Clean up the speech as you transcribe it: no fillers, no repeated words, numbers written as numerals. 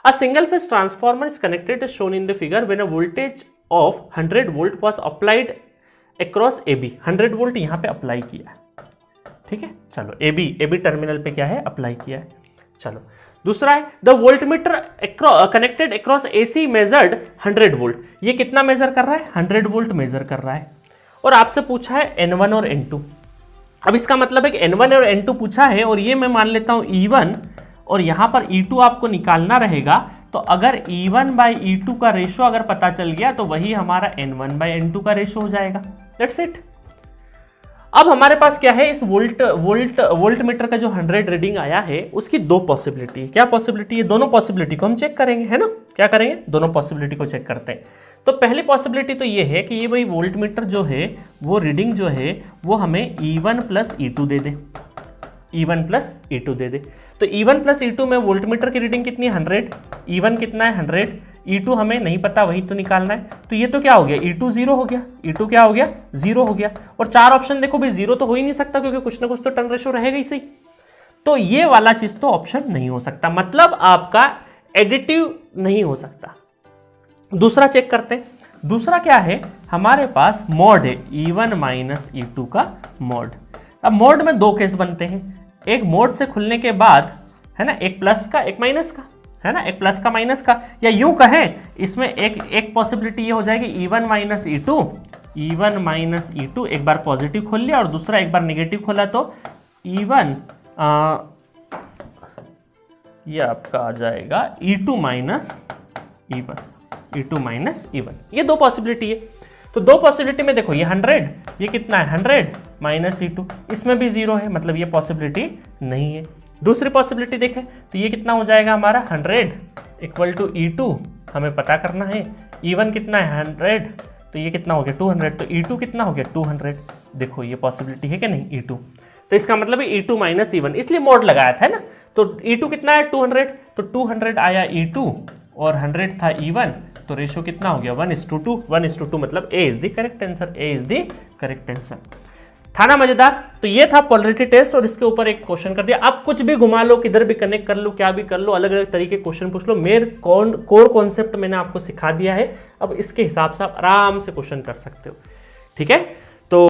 A single phase transformer is connected shown in the figure when a voltage of 100 volt was applied across AB। 100 volt यहाँ पे apply किया है, ठीक है। चलो AB टर्मिनल पे क्या है, अप्लाई किया है। चलो दूसरा है the voltmeter connected across AC measured 100 volt. ये कितना मेजर कर रहा है, 100 वोल्ट मेजर कर रहा है। और आपसे पूछा है N1 और N2। अब इसका मतलब है कि N1 और N2 पूछा है और ये मैं मान लेता हूं E1 और यहां पर E2 आपको निकालना रहेगा। तो अगर E1 बाई E2 का रेशो अगर पता चल गया तो वही हमारा N1 बाई N2 का रेशो हो जाएगा। That's it. अब हमारे पास क्या है, इस वोल्ट मीटर का जो 100 रीडिंग आया है उसकी दो पॉसिबिलिटी है। क्या पॉसिबिलिटी है, दोनों पॉसिबिलिटी को हम चेक करेंगे, है ना। क्या करेंगे, दोनों पॉसिबिलिटी को चेक करते हैं। तो पहली पॉसिबिलिटी तो ये है कि ये भाई वोल्ट मीटर जो है वो रीडिंग जो है वो हमें E1 प्लस E2 दे दे, E1 प्लस E2 दे दे। तो E1 प्लस E2 में वोल्ट मीटर की रीडिंग कितनी है, 100। E1 कितना है, 100। E2 हमें नहीं पता, वही तो निकालना है। तो ये तो क्या हो गया, E2 0 हो गया, E2 क्या हो गया, 0 हो गया। और चार ऑप्शन देखो भाई, 0 तो हो ही नहीं सकता क्योंकि कुछ ना कुछ तो टर्न रेशो रहेगा ही सही। तो ये वाला चीज तो ऑप्शन नहीं हो सकता, मतलब आपका एडिटिव नहीं हो सकता। दूसरा चेक करते हैं। दूसरा क्या है, हमारे पास मॉड है E1 माइनस E2 का मॉड। अब मॉड में दो केस बनते हैं, एक मोड से खुलने के बाद, है ना, एक प्लस का एक माइनस का, है ना, एक प्लस का माइनस का। या यूं कहें इसमें एक पॉसिबिलिटी ये हो जाएगी E1 minus E2, E1 minus E2 एक बार पॉजिटिव खोल लिया और दूसरा एक बार नेगेटिव खोला तो E1 ये आपका आ जाएगा E2 minus E1, E2 minus E1। ये दो पॉसिबिलिटी है। तो दो पॉसिबिलिटी में देखो, ये 100, ये कितना है 100 माइनस E2, इसमें भी 0 है, मतलब ये पॉसिबिलिटी नहीं है। दूसरी पॉसिबिलिटी देखें तो ये कितना हो जाएगा हमारा 100 इक्वल टू E2, हमें पता करना है E1 कितना है 100, तो ये कितना हो गया 200, तो E2 कितना हो गया 200। देखो ये पॉसिबिलिटी है कि नहीं E2, तो इसका मतलब है E2 माइनस E1, इसलिए मोड लगाया था ना। तो E2 कितना है 200, तो 200 आया E2 और 100 था E1, तो रेशो कितना हो गया 1:2। 1:2 मतलब A is the correct answer, A is the correct answer. था ना मजेदार। तो ये था पोलरिटी टेस्ट और इसके ऊपर एक क्वेश्चन कर दिया। आप कुछ भी घुमा लो, किधर भी कनेक्ट कर लो, क्या भी कर लो, अलग अलग तरीके के क्वेश्चन पूछ लो, मेरे कोर कॉन्सेप्ट मैंने आपको सिखा दिया है। अब इसके हिसाब से आप आराम से क्वेश्चन कर सकते हो, ठीक है।